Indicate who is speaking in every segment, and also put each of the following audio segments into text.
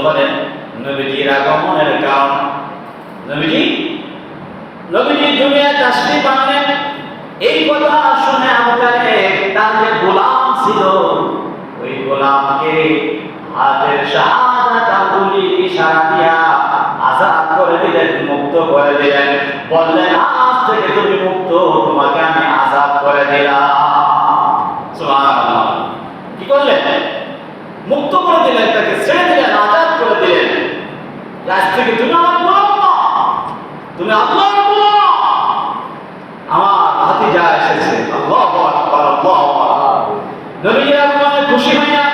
Speaker 1: করেন নবীজির আগমনের কারণ। নবীজি দুনিয়ায় তাশরীফ আনলেন, এই কথা শুনে আবু তালেব তার যে গোলাম ছিল ওই গোলামকে হাতের শাহাদাত আঙ্গুলি ইশারা দিয়া আজাদ করে দিলেন, মুক্ত করে দিলেন। বললেন, আজ থেকে তুমি মুক্ত, তোমাকে আমি আজাদ করে দিলাম। সুবহানাল্লাহ। কি করলেন? মুক্ত করে দিলেন, তাকে ছেড়ে দিলেন, আজাদ করে দিলেন। আজ থেকে তুমি আমার গোলাম না, তুমি আল্লাহর গোলাম। আমার ভাতিজা এসেছে। আল্লাহু আকবার, আল্লাহু আকবার। নবীজি আপনি খুশি হইয়া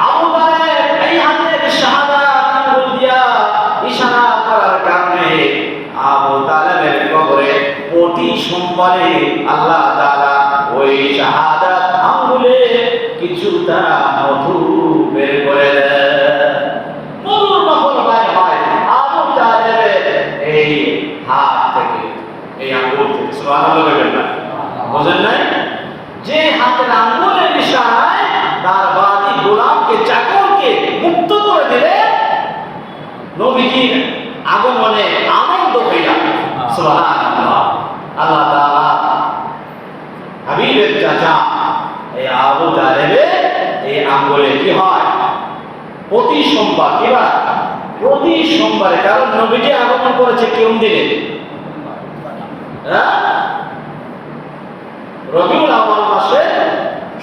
Speaker 1: আবু তালেব এই হাতের শাহাদাত আঙ্গুল দিয়া ইশারা করার কারণে আবু তালেবের কবরে প্রতি সোমবারে আল্লাহ তাআলা ওই শাহাদাত আঙ্গুলে কিছুটা মধু বের করে দেন। মধুর নফল হয় আবু তালেবের এই হাত থেকে, এই আঙ্গুল থেকে। সুবহানাল্লাহ বলবেন না? বুঝেন নাই? যে হাতের আঙ্গুলের ইশারায় তার বাদী গোলামকে, চাকরকে মুক্ত করে দিলে নবীজির আগমনে আনন্দ হইয়া। সুবহানাল্লাহ। আল্লাহ তাআলা হাবিবের চাচা এই আবু তালেবের এই আঙ্গুলে কি হয়? প্রতি সোমবার, কি বার? প্রতি সোমবারে। কারণ নবীজি আগমন করেছে কোন দিনে? রবিউল আউয়াল মাসে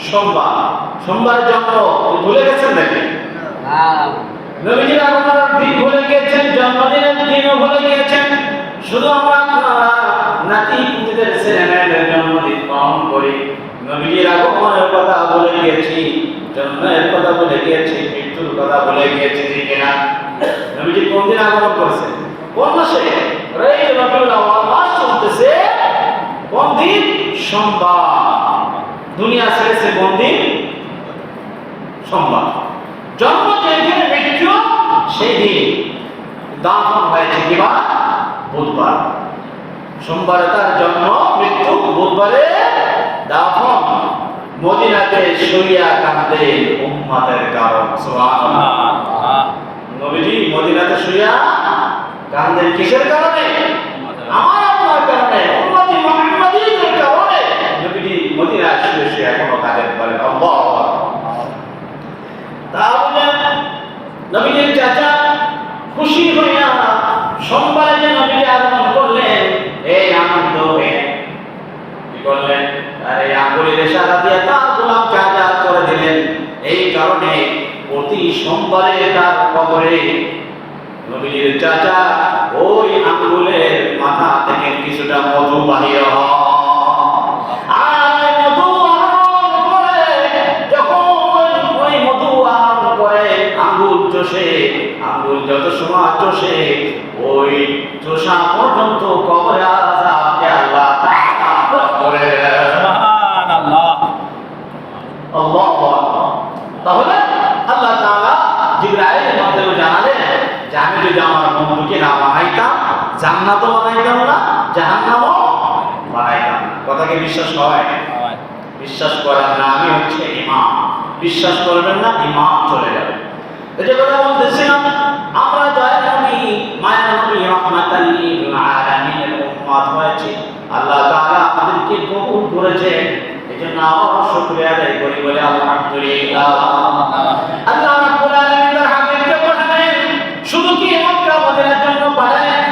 Speaker 1: সোমবার। সোমবারের জন্ম ভুলে গেছেন নাকি? নবীজির আগমনের দিন ভুলে গিয়েছেন, জন্মদিনের দিনও ভুলে গিয়েছেন। শুধু আমরা নাতি পুতিদের ছেলেমেয়েদের জন্মদিন পালন করি, নবীজির আগমনের কথা ভুলে গিয়েছি, জন্মের কথা ভুলে গিয়েছি, মৃত্যুর কথা ভুলে গিয়েছি। ঠিক না? নবীজি কোন দিন আগমন করেছেন? কোন মাসে? এই রবিউল আউয়াল মাস চলতেছে। কোন দিন? সোমবার। দুনিয়া ছেড়েছে কোন দিন? সোমবার। জন্ম যেদিন, মৃত্যু সেই দিন। দাফন হয়েছে কিবা? বুধবার। সোমবারে তার জন্ম, মৃত্যু, বুধবারে দাফন। মদিনাতে শুইয়া কাঁদেন উম্মতের কারণ। সুবহানাল্লাহ। নবীজি মদিনাতে শুইয়া কাঁদেন কিসের কারণে? আমার আপনার কারণে, উম্মতি মুহাম্মাদীদের কারণে। নবীজি মদিনায় শুয়ে শুয়ে এখনো কাঁদেন। বলেন আল্লাহু আকবার। তাহলে নবীজির চাচা খুশি হইয়া সোমবারে যে নবীজি আগমন করলেন, এই আনন্দ হয়ে কি করলেন? আর এই আঙ্গুলের ইশারা দিয়ে তার গোলামকে আজাদ করে দিলেন। এই কারণে প্রতি সোমবারে তার কবরে নবীজির চাচা ওই আঙ্গুলের মাথা থেকে কিছুটা মধু বাহির হয়। আর মধু আহরণ করে, যখন ওই মধু আহরণ করে আঙ্গুল চষে, আঙ্গুল যত সময় চষে ওই চষা পর্যন্ত কবরে আযাবকে আল্লাহ তাআলা মাফ করে দেন। সুবহানাল্লাহ। আল্লাহু আকবার। তাহলে আল্লাহ তাআলা জিবরাইলের মাধ্যমে জানালেন যে আমি যদি আমার বন্ধুকে না বানাইতাম, জান্নাতও বানাইতাম না, জাহান্নামও বানাইতাম না। কথাকে বিশ্বাস হয়? বিশ্বাস করার নামই হচ্ছে ঈমান। বিশ্বাস করবেন না, ঈমান চলে যাবে। এটা কথা বলতেছিলাম, আমরা দয়ার নবী, মায়ার নবী, রাহমাতাল লিল আলামিনের উম্মত হয়েছে। আল্লাহ তাআলা আমাদেরকে কবুল করেছেন। এজন্য আমরা শুকরিয়া আদায় করি, বলে আলহামদুলিল্লাহ। আল্লাহ রাব্বুল আলামিন তার হাবিবকে পাঠালেন, শুধু কি মক্কা মদিনার জন্য পাঠালেন?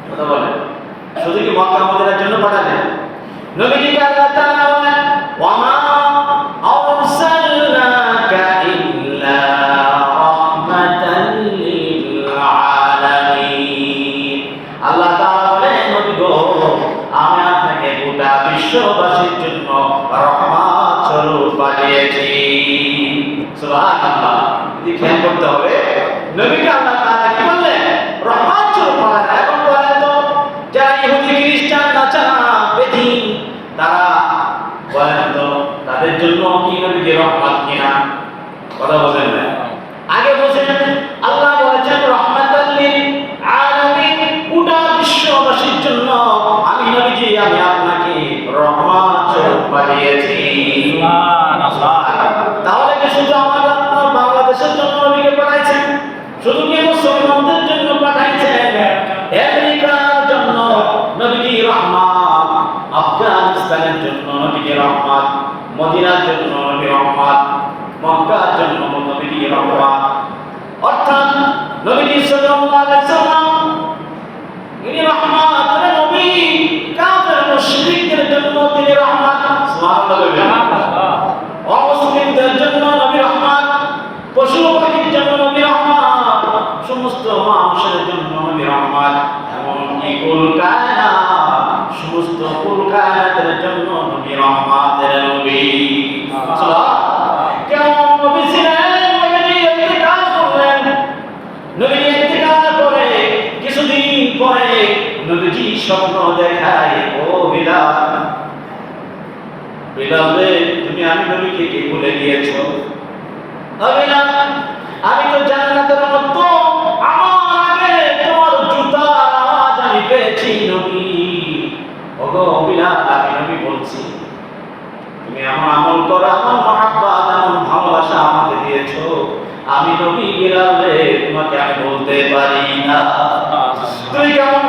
Speaker 1: কথা বলেন, শুধু কি মক্কা মদিনার জন্য পাঠালেন? নবীজিকে আল্লাহ তাআলা বলেন, ওয়া মা আরসালনাকা ইল্লা রাহমাতাল লিল আলামিন। আল্লাহ তাআলা বলেন, নবী গো, আমি আপনাকে গোটা বিশ্ববাসীর জন্য রহমত স্বরূপ পাঠিয়েছি। সুবহানাল্লাহ। খেয়াল করতে হবে, নবীকে আল্লাহ তাআলা কি বললেন? রহমত স্বরূপ পাঠালেন। এখন বলেন তো, যারা ইহুদি, খ্রিস্টান, নাচারা, বেদিন, তারা বলেন তো তাদের জন্য কি নবীকে রহমত কিনা? কথা বলেন না। আগে বলেন আল্লাহ বলেছেন রহমাতাল লিল আলামিন, গোটা বিশ্ববাসীর জন্য আমি নবীজি, আমি আপনাকে রহমত স্বরূপ পাঠিয়েছি। সুবহানাল্লাহ। তাহলে কি শুধু আমাদের বাংলাদেশের জন্য নবীকে পাঠাইছেন? শুধু কি মুসলমানদের জন্য পাঠাইছেন, আমেরিকার জন্য নবীজি রহমত, আফগানিস্তানের জন্য নবীজি রহমত, মদিনার জন্য নবী রহমত, মক্কার জন্য নবীজি রহমত। অর্থাৎ নবীজি সাল্লাল্লাহু আলাইহি ওয়াসাল্লাম ইনি রহমতের নবী, কাফের মুশরিকদের জন্য তিনি রহমত। সুবহানাল্লাহ। অমুসলিমদের জন্য নবী রহমত, পশু পাখির জন্য নবী রহমত, সমস্ত মানুষের জন্য নবী রহমত, এমনকি কুল কায়নাত, সমস্ত কুল কায়নাতের জন্য নবী রহমতের নবী। কেমন নবী ছিলেন? নবী ইন্তেকাল করলেন। নবী ইন্তেকাল করে কিছুদিন পরে নবীজি স্বপ্ন দেখায়, ও বিলাল, বিলাল রে, তুমি আমি নবীকে কি ভুলে গিয়েছো? বিলাল, আমি তো জান্নাতের মধ্যে আমার আগে তোমার জুতার আওয়াজ আমি পেয়েছি নবী। ওগো বিলাল, আমি নবী বলছি, তুমি এমন আমল করো, আমার মহাব্বত, এমন ভালোবাসা আমাকে দিয়েছো, আমি নবী বিলাল রে, তোমাকে আমি বলতে পারি না। তুই কেমন